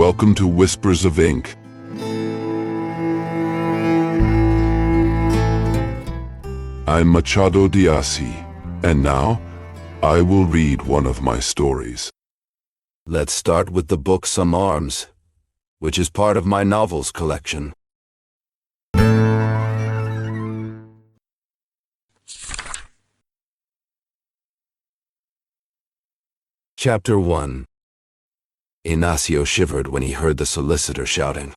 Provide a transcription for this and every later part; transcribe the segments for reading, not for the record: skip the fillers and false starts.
Welcome to Whispers of Ink. I'm Machado de Assis, and now I will read one of my stories. Let's start with the book Some Arms, which is part of my novels collection. Chapter 1. Ignacio shivered when he heard the solicitor shouting.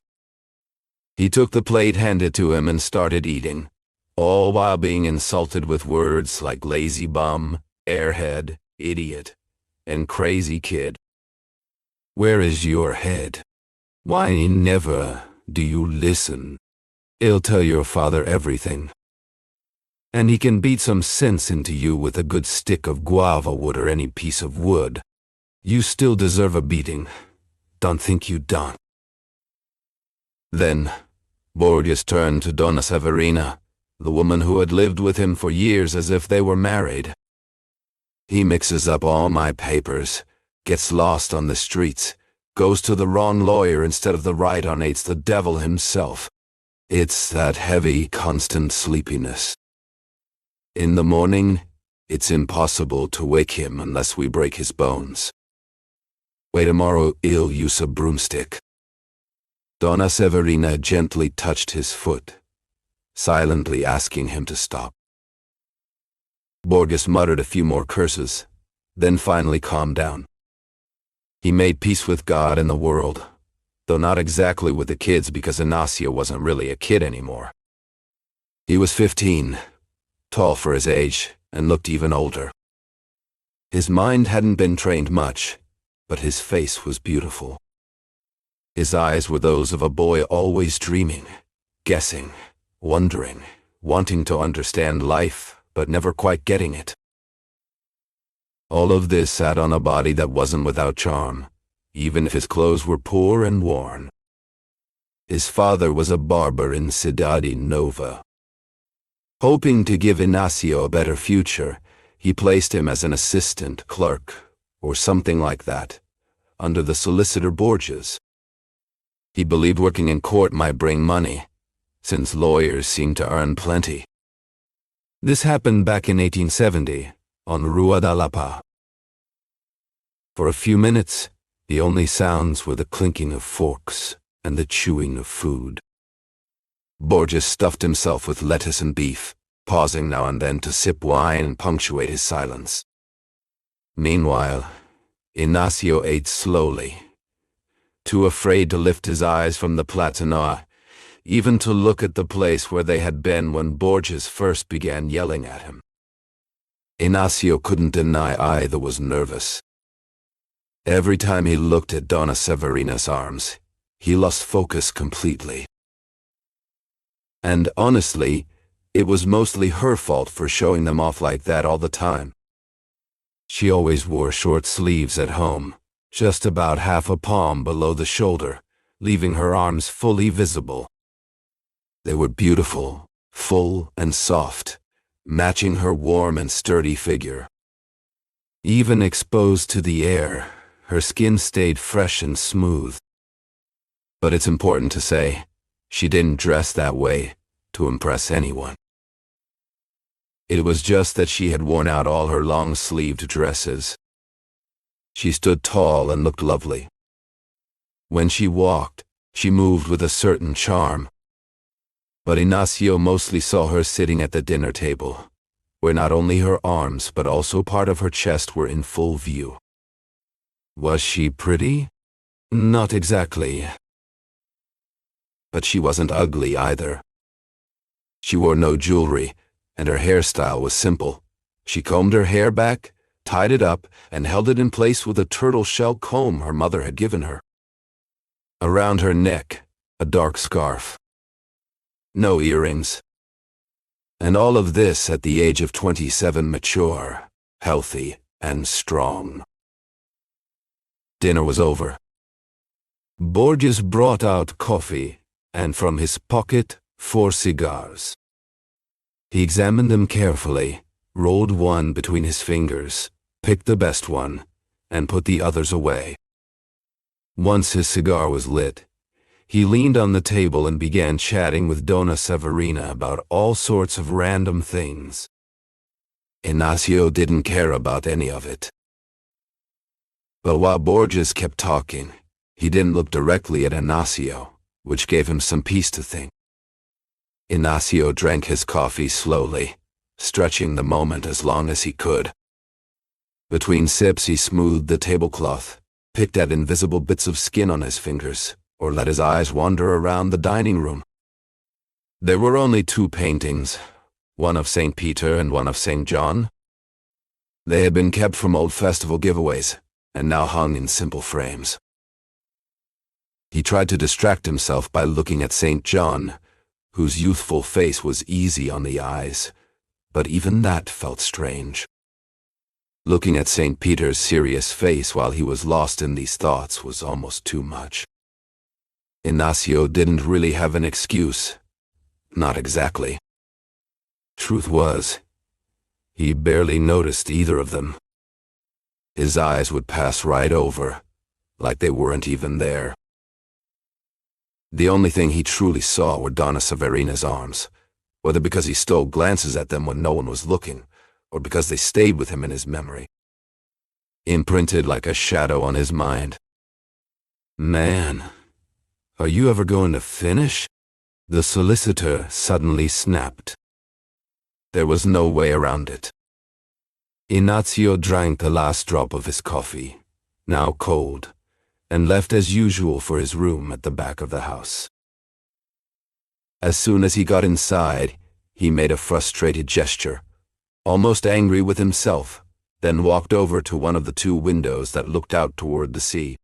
He took the plate handed to him and started eating, all while being insulted with words like lazy bum, airhead, idiot, and crazy kid. Where is your head? Why never do you listen? He'll tell your father everything. And he can beat some sense into you with a good stick of guava wood or any piece of wood. You still deserve a beating. Don't think you don't. Then, Borges turned to Donna Severina, the woman who had lived with him for years as if they were married. He mixes up all my papers, gets lost on the streets, goes to the wrong lawyer instead of the right one. It's the devil himself. It's that heavy, constant sleepiness. In the morning, it's impossible to wake him unless we break his bones. Wait, tomorrow he'll use a broomstick. Donna Severina gently touched his foot, silently asking him to stop. Borges muttered a few more curses, then finally calmed down. He made peace with God and the world, though not exactly with the kids because Ignacio wasn't really a kid anymore. He was 15, tall for his age, and looked even older. His mind hadn't been trained much, but his face was beautiful. His eyes were those of a boy always dreaming, guessing, wondering, wanting to understand life, but never quite getting it. All of this sat on a body that wasn't without charm, even if his clothes were poor and worn. His father was a barber in Cidade Nova. Hoping to give Ignacio a better future, he placed him as an assistant clerk, or something like that, under the solicitor Borges. He believed working in court might bring money, since lawyers seemed to earn plenty. This happened back in 1870, on Rua da Lapa. For a few minutes, the only sounds were the clinking of forks and the chewing of food. Borges stuffed himself with lettuce and beef, pausing now and then to sip wine and punctuate his silence. Meanwhile, Ignacio ate slowly, too afraid to lift his eyes from the platanoa, even to look at the place where they had been when Borges first began yelling at him. Ignacio couldn't deny either was nervous. Every time he looked at Donna Severina's arms, he lost focus completely. And honestly, it was mostly her fault for showing them off like that all the time. She always wore short sleeves at home, just about half a palm below the shoulder, leaving her arms fully visible. They were beautiful, full and soft, matching her warm and sturdy figure. Even exposed to the air, her skin stayed fresh and smooth. But it's important to say, she didn't dress that way to impress anyone. It was just that she had worn out all her long-sleeved dresses. She stood tall and looked lovely. When she walked, she moved with a certain charm. But Ignacio mostly saw her sitting at the dinner table, where not only her arms but also part of her chest were in full view. Was she pretty? Not exactly. But she wasn't ugly either. She wore no jewelry, and her hairstyle was simple. She combed her hair back, tied it up, and held it in place with a turtle shell comb her mother had given her. Around her neck, a dark scarf. No earrings. And all of this at the age of 27, mature, healthy, and strong. Dinner was over. Borges brought out coffee, and from his pocket, 4 cigars. He examined them carefully, rolled one between his fingers, picked the best one, and put the others away. Once his cigar was lit, he leaned on the table and began chatting with Donna Severina about all sorts of random things. Ignacio didn't care about any of it. But while Borges kept talking, he didn't look directly at Ignacio, which gave him some peace to think. Ignacio drank his coffee slowly, stretching the moment as long as he could. Between sips he smoothed the tablecloth, picked at invisible bits of skin on his fingers, or let his eyes wander around the dining room. There were only 2 paintings, one of St. Peter and one of St. John. They had been kept from old festival giveaways, and now hung in simple frames. He tried to distract himself by looking at St. John, whose youthful face was easy on the eyes, but even that felt strange. Looking at St. Peter's serious face while he was lost in these thoughts was almost too much. Ignacio didn't really have an excuse. Not exactly. Truth was, he barely noticed either of them. His eyes would pass right over, like they weren't even there. The only thing he truly saw were Donna Severina's arms, whether because he stole glances at them when no one was looking, or because they stayed with him in his memory, imprinted like a shadow on his mind. "Man, are you ever going to finish?" the solicitor suddenly snapped. There was no way around it. Ignacio drank the last drop of his coffee, now cold, and left as usual for his room at the back of the house. As soon as he got inside, he made a frustrated gesture, almost angry with himself, then walked over to one of the 2 windows that looked out toward the sea.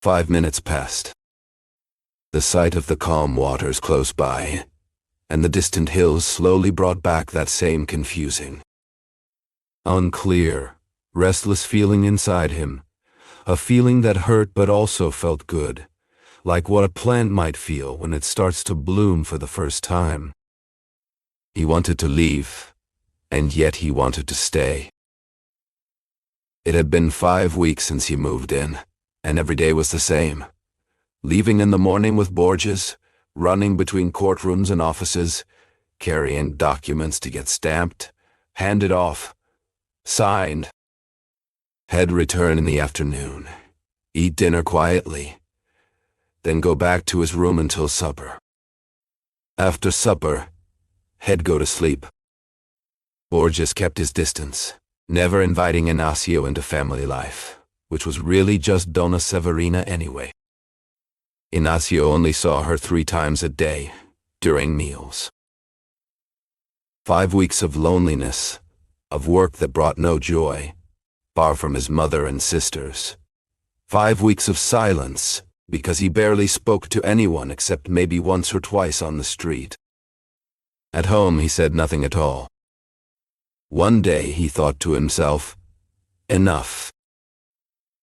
5 minutes passed. The sight of the calm waters close by, and the distant hills slowly brought back that same confusing, unclear, restless feeling inside him, a feeling that hurt but also felt good, like what a plant might feel when it starts to bloom for the first time. He wanted to leave, and yet he wanted to stay. It had been 5 weeks since he moved in, and every day was the same. Leaving in the morning with Borges, running between courtrooms and offices, carrying documents to get stamped, handed off, signed. He'd return in the afternoon, eat dinner quietly, then go back to his room until supper. After supper, he'd go to sleep. Borges kept his distance, never inviting Ignacio into family life, which was really just Donna Severina anyway. Ignacio only saw her 3 times a day, during meals. 5 weeks of loneliness, of work that brought no joy, far from his mother and sisters. 5 weeks of silence, because he barely spoke to anyone except maybe once or twice on the street. At home he said nothing at all. One day he thought to himself, "Enough.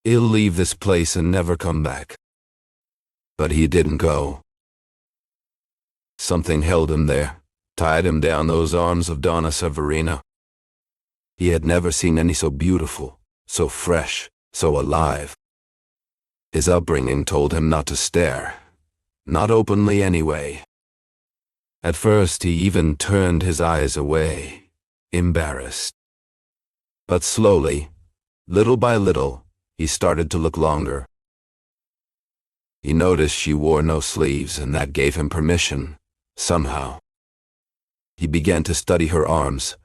He'll leave this place and never come back." But he didn't go. Something held him there, tied him down those arms of Donna Severina. He had never seen any so beautiful, so fresh, so alive. His upbringing told him not to stare, not openly anyway. At first he even turned his eyes away, embarrassed. But slowly, little by little, he started to look longer. He noticed she wore no sleeves, and that gave him permission, somehow. He began to study her arms,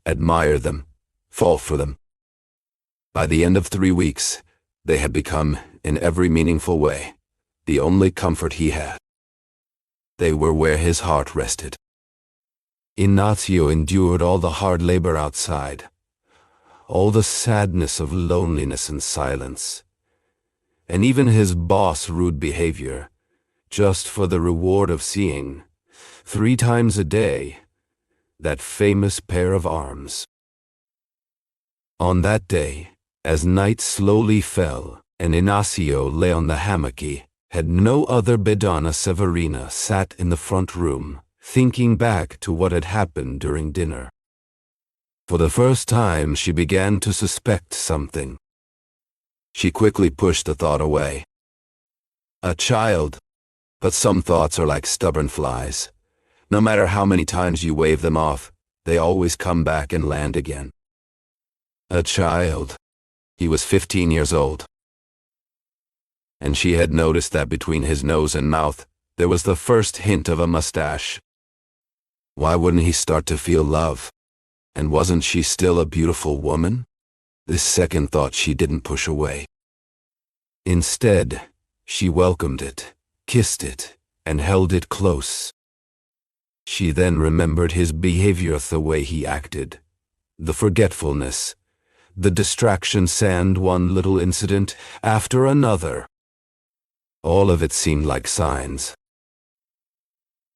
admire them, fall for them. By the end of 3 weeks, they had become, in every meaningful way, the only comfort he had. They were where his heart rested. Ignacio endured all the hard labor outside, all the sadness of loneliness and silence, and even his boss' rude behavior, just for the reward of seeing, 3 times a day, that famous pair of arms. On that day, as night slowly fell, and Ignacio lay on the hammocky, had no other but Donna Severina sat in the front room, thinking back to what had happened during dinner. For the first time she began to suspect something. She quickly pushed the thought away. A child. But some thoughts are like stubborn flies. No matter how many times you wave them off, they always come back and land again. A child. He was 15 years old. And she had noticed that between his nose and mouth, there was the first hint of a mustache. Why wouldn't he start to feel love? And wasn't she still a beautiful woman? This second thought she didn't push away. Instead, she welcomed it, kissed it, and held it close. She then remembered his behavior, the way he acted, the forgetfulness, the distractions, and one little incident after another. All of it seemed like signs.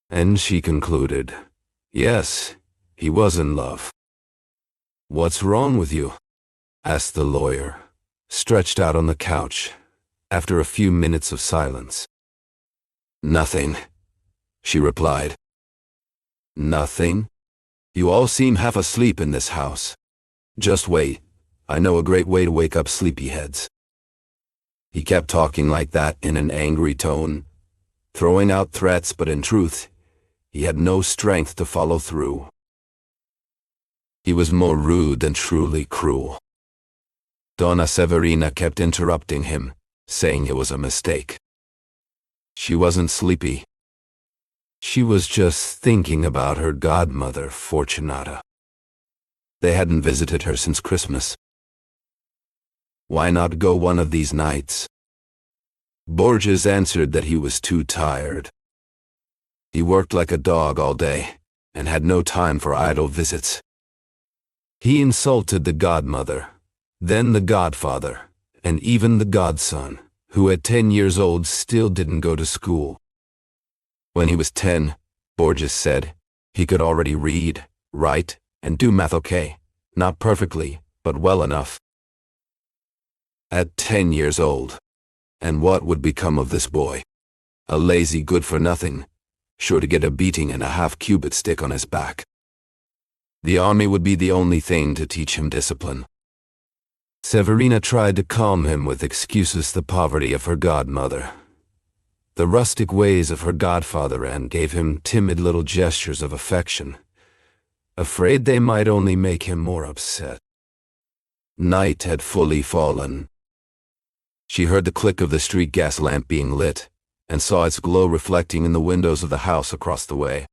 And she concluded, yes, he was in love. "What's wrong with you?" asked the lawyer, stretched out on the couch, after a few minutes of silence. "Nothing," she replied. "Nothing? You all seem half asleep in this house. Just wait, I know a great way to wake up sleepyheads." He kept talking like that in an angry tone, throwing out threats, but in truth, he had no strength to follow through. He was more rude than truly cruel. Donna Severina kept interrupting him, saying it was a mistake. She wasn't sleepy. She was just thinking about her godmother, Fortunata. They hadn't visited her since Christmas. Why not go one of these nights? Borges answered that he was too tired. He worked like a dog all day, and had no time for idle visits. He insulted the godmother, then the godfather, and even the godson, who at 10 years old still didn't go to school. When he was 10, Borges said, he could already read, write, and do math okay, not perfectly, but well enough. At 10 years old. And what would become of this boy? A lazy good-for-nothing, sure to get a beating and a half-cubit stick on his back. The army would be the only thing to teach him discipline. Severina tried to calm him with excuses, the poverty of her godmother, the rustic ways of her godfather, and gave him timid little gestures of affection, afraid they might only make him more upset. Night had fully fallen. She heard the click of the street gas lamp being lit, and saw its glow reflecting in the windows of the house across the way.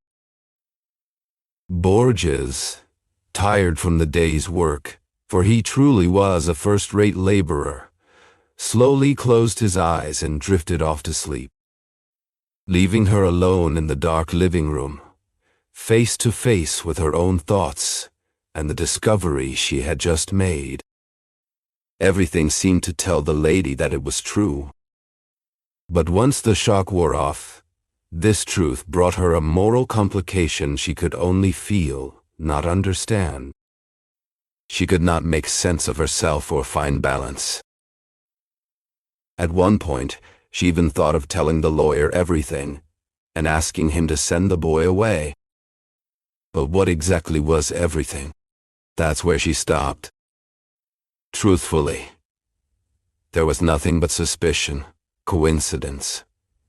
Borges, tired from the day's work, for he truly was a first-rate laborer, slowly closed his eyes and drifted off to sleep, leaving her alone in the dark living room, face to face with her own thoughts and the discovery she had just made. Everything seemed to tell the lady that it was true. But once the shock wore off, this truth brought her a moral complication she could only feel, not understand. She could not make sense of herself or find balance. At one point, she even thought of telling the lawyer everything, and asking him to send the boy away. But what exactly was everything? That's where she stopped. Truthfully, there was nothing but suspicion, coincidence,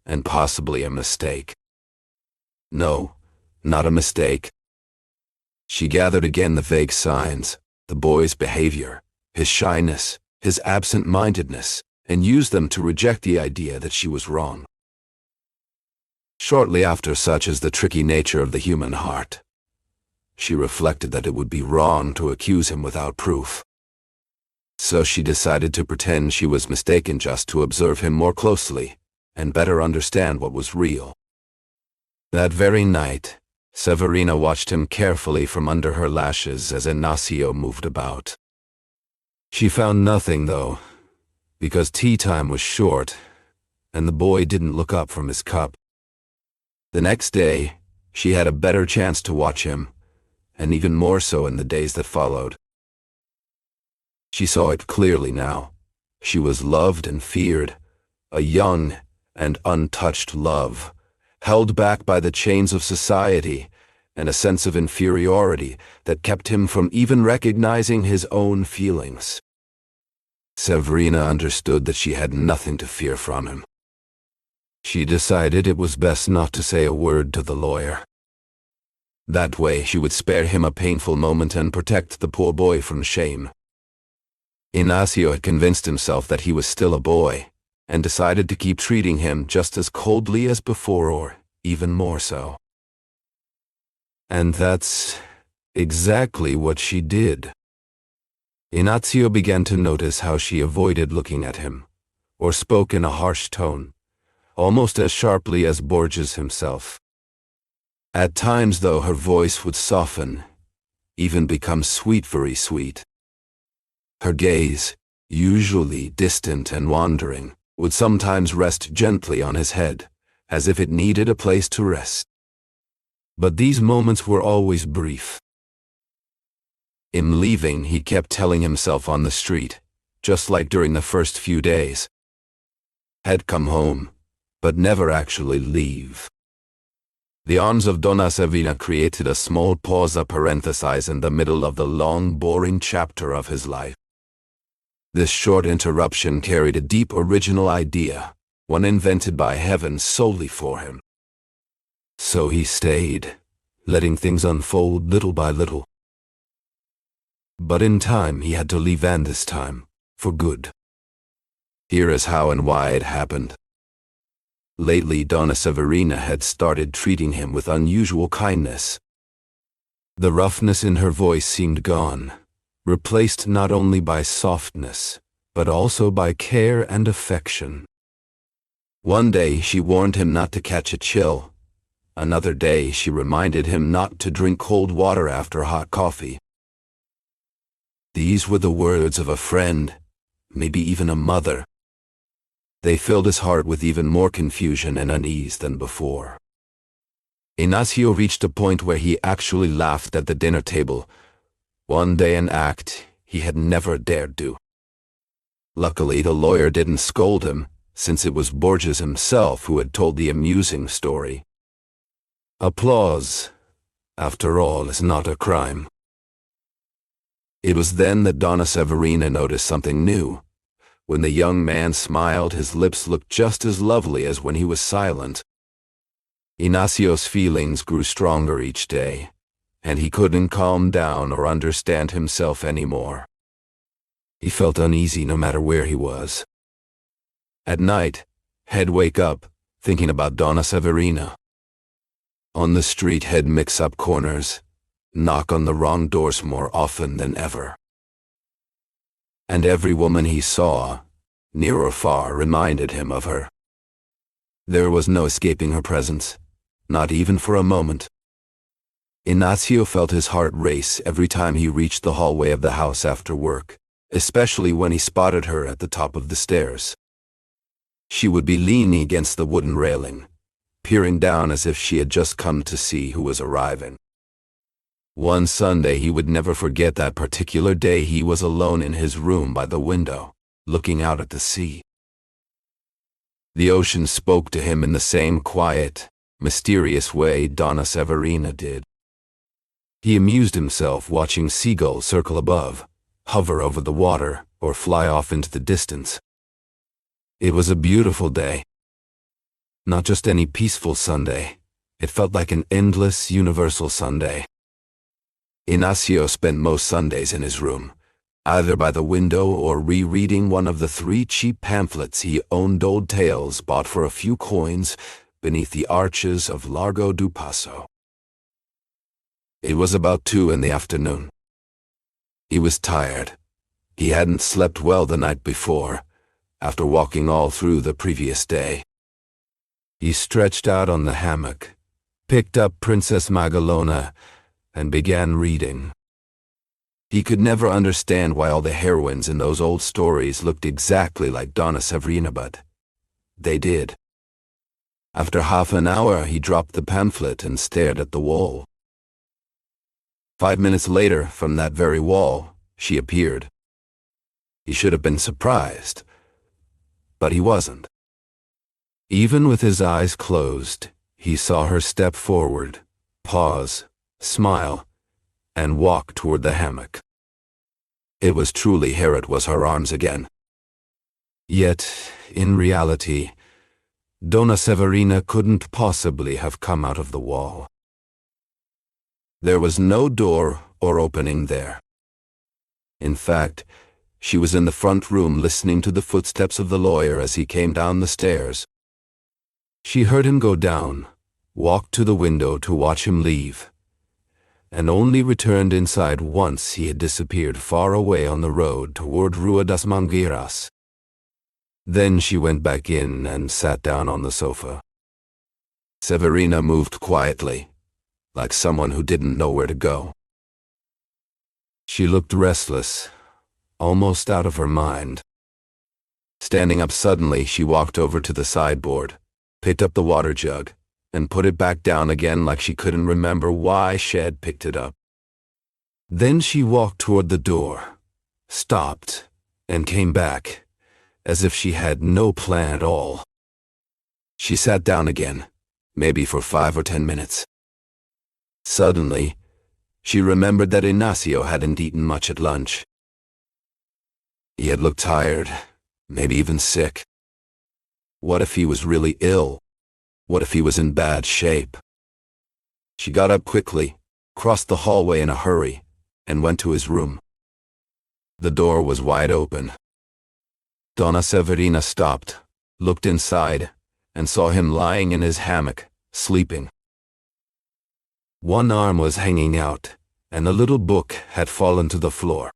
and possibly a mistake. No, not a mistake. She gathered again the vague signs, the boy's behavior, his shyness, his absent-mindedness, and used them to reject the idea that she was wrong. Shortly after, such is the tricky nature of the human heart, she reflected that it would be wrong to accuse him without proof. So she decided to pretend she was mistaken just to observe him more closely and better understand what was real. That very night, Severina watched him carefully from under her lashes as Ignacio moved about. She found nothing, though, because tea time was short, and the boy didn't look up from his cup. The next day, she had a better chance to watch him, and even more so in the days that followed. She saw it clearly now. She was loved and feared, a young and untouched love, held back by the chains of society and a sense of inferiority that kept him from even recognizing his own feelings. Severina understood that she had nothing to fear from him. She decided it was best not to say a word to the lawyer. That way she would spare him a painful moment and protect the poor boy from shame. Ignacio had convinced himself that he was still a boy, and decided to keep treating him just as coldly as before, or even more so. And that's exactly what she did. Ignacio began to notice how she avoided looking at him, or spoke in a harsh tone, almost as sharply as Borges himself. At times, though, her voice would soften, even become sweet, very sweet. Her gaze, usually distant and wandering, would sometimes rest gently on his head, as if it needed a place to rest. But these moments were always brief. In leaving, he kept telling himself on the street, just like during the first few days, had come home, but never actually leave. The arms of Donna Severina created a small pause, a parenthesis in the middle of the long, boring chapter of his life. This short interruption carried a deep original idea, one invented by heaven solely for him. So he stayed, letting things unfold little by little. But in time he had to leave, and this time, for good. Here is how and why it happened. Lately, Donna Severina had started treating him with unusual kindness. The roughness in her voice seemed gone, replaced not only by softness, but also by care and affection. One day she warned him not to catch a chill. Another day she reminded him not to drink cold water after hot coffee. These were the words of a friend, maybe even a mother. They filled his heart with even more confusion and unease than before. Ignacio reached a point where he actually laughed at the dinner table, one day, an act he had never dared do. Luckily, the lawyer didn't scold him, since it was Borges himself who had told the amusing story. Applause, after all, is not a crime. It was then that Donna Severina noticed something new. When the young man smiled, his lips looked just as lovely as when he was silent. Ignacio's feelings grew stronger each day, and he couldn't calm down or understand himself anymore. He felt uneasy no matter where he was. At night, he'd wake up, thinking about Donna Severina. On the street, he'd mix up corners, knock on the wrong doors more often than ever. And every woman he saw, near or far, reminded him of her. There was no escaping her presence, not even for a moment. Ignacio felt his heart race every time he reached the hallway of the house after work, especially when he spotted her at the top of the stairs. She would be leaning against the wooden railing, peering down as if she had just come to see who was arriving. One Sunday he would never forget that particular day. He was alone in his room by the window, looking out at the sea. The ocean spoke to him in the same quiet, mysterious way Donna Severina did. He amused himself watching seagulls circle above, hover over the water, or fly off into the distance. It was a beautiful day. Not just any peaceful Sunday. It felt like an endless, universal Sunday. Ignacio spent most Sundays in his room, either by the window or rereading one of the 3 cheap pamphlets he owned, old tales bought for a few coins beneath the arches of Largo do Paso. It was about 2 in the afternoon. He was tired. He hadn't slept well the night before, after walking all through the previous day. He stretched out on the hammock, picked up Princess Magalona, and began reading. He could never understand why all the heroines in those old stories looked exactly like Donna Severina, but they did. After half an hour, he dropped the pamphlet and stared at the wall. 5 minutes later, from that very wall, she appeared. He should have been surprised, but he wasn't. Even with his eyes closed, he saw her step forward, pause, smile, and walk toward the hammock. It was truly here, it was her arms again. Yet, in reality, Donna Severina couldn't possibly have come out of the wall. There was no door or opening there. In fact, she was in the front room listening to the footsteps of the lawyer as he came down the stairs. She heard him go down, walked to the window to watch him leave, and only returned inside once he had disappeared far away on the road toward Rua das Mangueiras. Then she went back in and sat down on the sofa. Severina moved quietly, like someone who didn't know where to go. She looked restless, almost out of her mind. Standing up suddenly, she walked over to the sideboard, picked up the water jug, and put it back down again like she couldn't remember why she had picked it up. Then she walked toward the door, stopped, and came back, as if she had no plan at all. She sat down again, maybe for 5 or 10 minutes. Suddenly, she remembered that Ignacio hadn't eaten much at lunch. He had looked tired, maybe even sick. What if he was really ill? What if he was in bad shape? She got up quickly, crossed the hallway in a hurry, and went to his room. The door was wide open. Donna Severina stopped, looked inside, and saw him lying in his hammock, sleeping. One arm was hanging out, and a little book had fallen to the floor.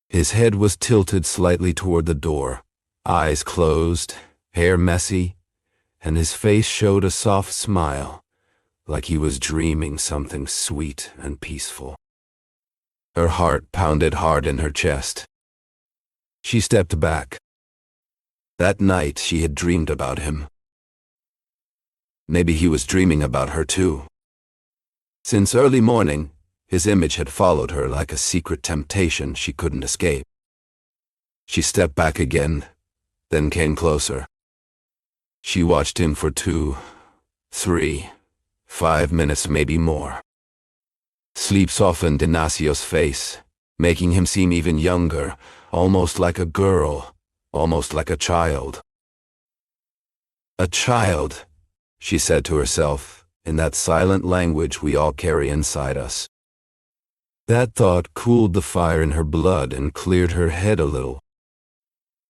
His head was tilted slightly toward the door, eyes closed, hair messy, and his face showed a soft smile, like he was dreaming something sweet and peaceful. Her heart pounded hard in her chest. She stepped back. That night she had dreamed about him. Maybe he was dreaming about her too. Since early morning, his image had followed her like a secret temptation she couldn't escape. She stepped back again, then came closer. She watched him for 2, 3, 5 minutes, maybe more. Sleep softened Ignacio's face, making him seem even younger, almost like a girl, almost like a child. A child, she said to herself, in that silent language we all carry inside us. That thought cooled the fire in her blood and cleared her head a little.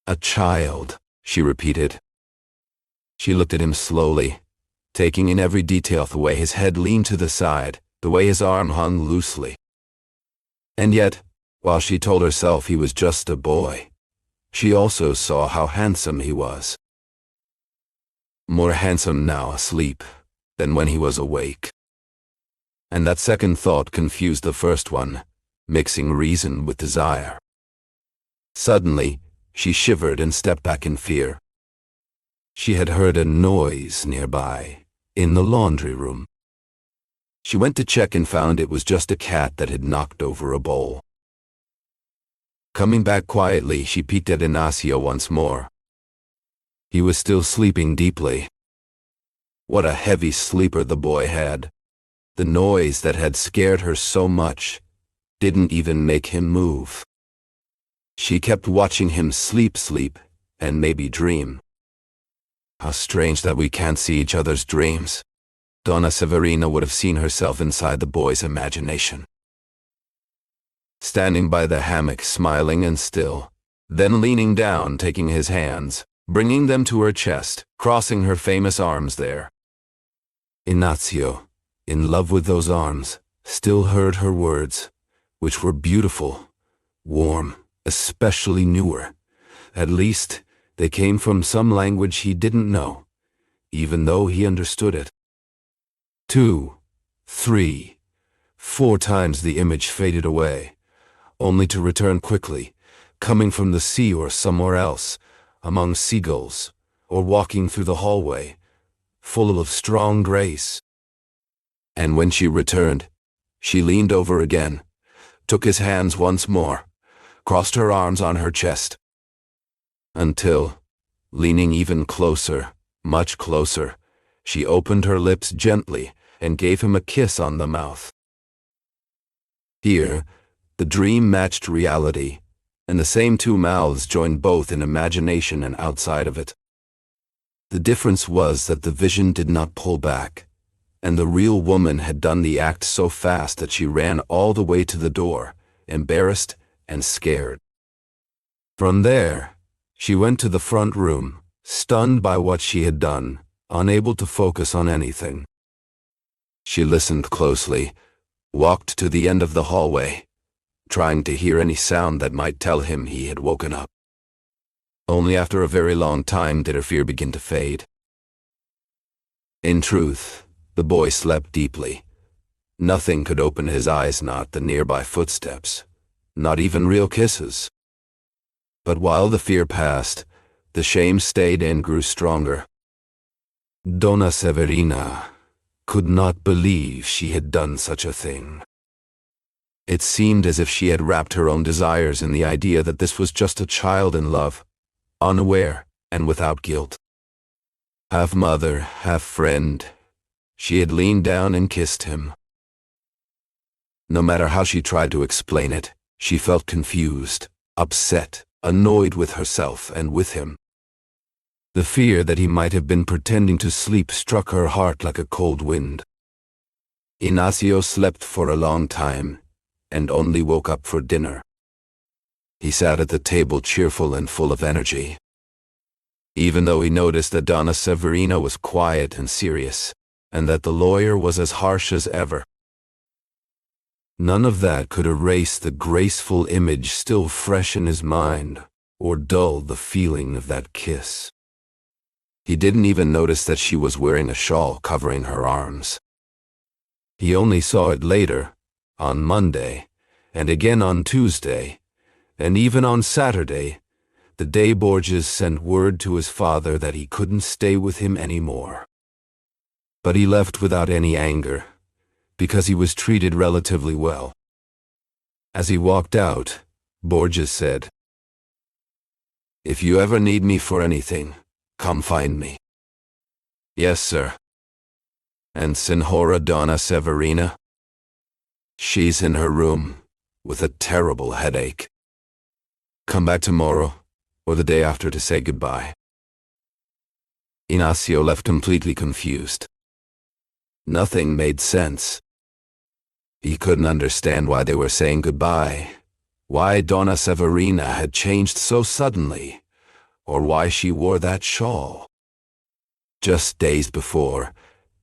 A child, she repeated. She looked at him slowly, taking in every detail, the way his head leaned to the side, the way his arm hung loosely. And yet, while she told herself he was just a boy, she also saw how handsome he was. More handsome now asleep than when he was awake. And that second thought confused the first one, mixing reason with desire. Suddenly, she shivered and stepped back in fear. She had heard a noise nearby, in the laundry room. She went to check and found it was just a cat that had knocked over a bowl. Coming back quietly, she peeked at Ignacio once more. He was still sleeping deeply. What a heavy sleeper the boy had. The noise that had scared her so much didn't even make him move. She kept watching him sleep, and maybe dream. How strange that we can't see each other's dreams. Donna Severina would have seen herself inside the boy's imagination. Standing by the hammock, smiling and still, then leaning down, taking his hands, bringing them to her chest, crossing her famous arms there. Ignacio, in love with those arms, still heard her words, which were beautiful, warm, especially newer. At least, they came from some language he didn't know, even though he understood it. 2, 3, 4 times the image faded away, only to return quickly, coming from the sea or somewhere else, among seagulls, or walking through the hallway, full of strong grace. And when she returned, she leaned over again, took his hands once more, crossed her arms on her chest, until, leaning even closer, much closer, she opened her lips gently and gave him a kiss on the mouth. Here, the dream matched reality, and the same 2 mouths joined both in imagination and outside of it. The difference was that the vision did not pull back, and the real woman had done the act so fast that she ran all the way to the door, embarrassed and scared. From there, she went to the front room, stunned by what she had done, unable to focus on anything. She listened closely, walked to the end of the hallway, trying to hear any sound that might tell him he had woken up. Only after a very long time did her fear begin to fade. In truth, the boy slept deeply. Nothing could open his eyes, not the nearby footsteps, not even real kisses. But while the fear passed, the shame stayed and grew stronger. Donna Severina could not believe she had done such a thing. It seemed as if she had wrapped her own desires in the idea that this was just a child in love, unaware and without guilt. Half mother, half friend, she had leaned down and kissed him. No matter how she tried to explain it, she felt confused, upset, annoyed with herself and with him. The fear that he might have been pretending to sleep struck her heart like a cold wind. Ignacio slept for a long time, and only woke up for dinner. He sat at the table cheerful and full of energy. Even though he noticed that Donna Severina was quiet and serious, and that the lawyer was as harsh as ever. None of that could erase the graceful image still fresh in his mind, or dull the feeling of that kiss. He didn't even notice that she was wearing a shawl covering her arms. He only saw it later, on Monday, and again on Tuesday, and even on Saturday, the day Borges sent word to his father that he couldn't stay with him anymore. But he left without any anger, because he was treated relatively well. As he walked out, Borges said, "If you ever need me for anything, come find me." "Yes, sir." "And Senhora Donna Severina?" "She's in her room, with a terrible headache. Come back tomorrow, or the day after to say goodbye." Ignacio left completely confused. Nothing made sense. He couldn't understand why they were saying goodbye, why Donna Severina had changed so suddenly, or why she wore that shawl. Just days before,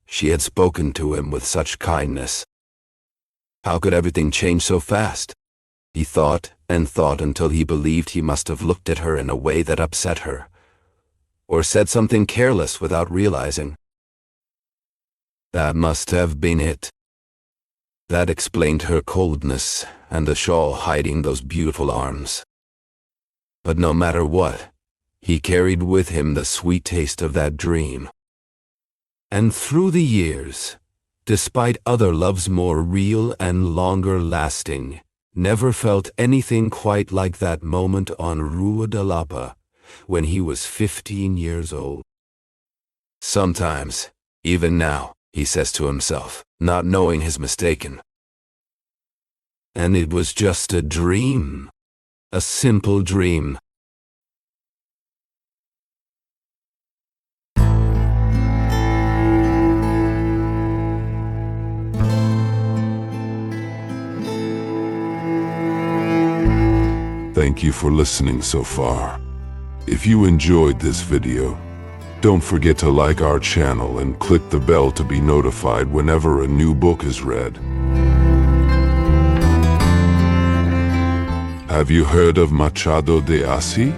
she had spoken to him with such kindness. How could everything change so fast? He thought and thought until he believed he must have looked at her in a way that upset her, or said something careless without realizing. That must have been it. That explained her coldness and the shawl hiding those beautiful arms. But no matter what, he carried with him the sweet taste of that dream. And through the years, despite other loves more real and longer lasting, never felt anything quite like that moment on Rua de Lapa, when he was 15 years old. Sometimes, even now, he says to himself, not knowing he's mistaken. And it was just a dream, a simple dream. Thank you for listening so far. If you enjoyed this video, don't forget to like our channel and click the bell to be notified whenever a new book is read. Have you heard of Machado de Assis?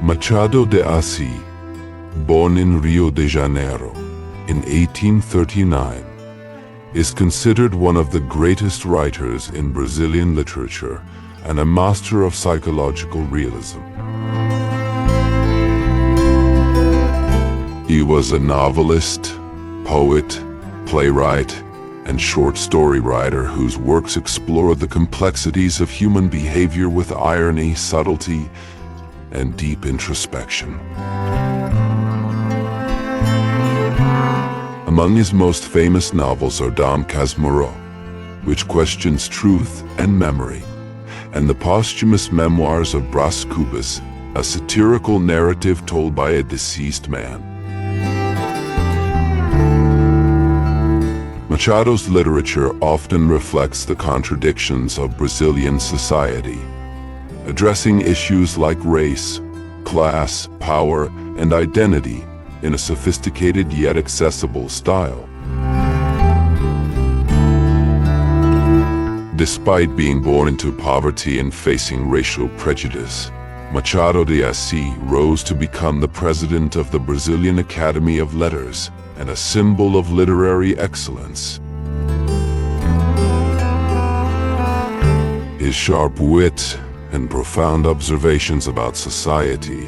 Machado de Assis, born in Rio de Janeiro in 1839, is considered one of the greatest writers in Brazilian literature and a master of psychological realism. He was a novelist, poet, playwright, and short story writer whose works explore the complexities of human behavior with irony, subtlety, and deep introspection. Among his most famous novels are Dom Casmurro, which questions truth and memory, and the posthumous memoirs of Brás Cubas, a satirical narrative told by a deceased man. Machado's literature often reflects the contradictions of Brazilian society, addressing issues like race, class, power, and identity in a sophisticated yet accessible style. Despite being born into poverty and facing racial prejudice, Machado de Assis rose to become the president of the Brazilian Academy of Letters and a symbol of literary excellence. His sharp wit and profound observations about society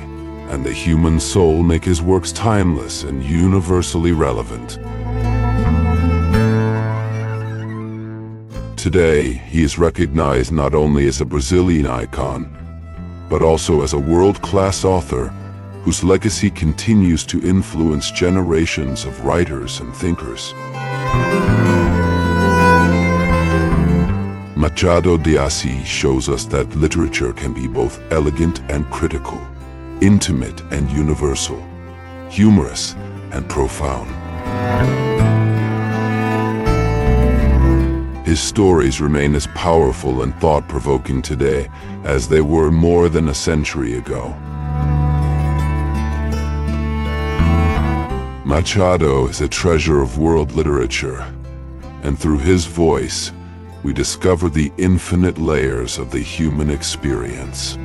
and the human soul make his works timeless and universally relevant. Today, he is recognized not only as a Brazilian icon, but also as a world-class author whose legacy continues to influence generations of writers and thinkers. Machado de Assis shows us that literature can be both elegant and critical, intimate and universal, humorous and profound. His stories remain as powerful and thought-provoking today as they were more than a century ago. Machado is a treasure of world literature, and through his voice, we discover the infinite layers of the human experience.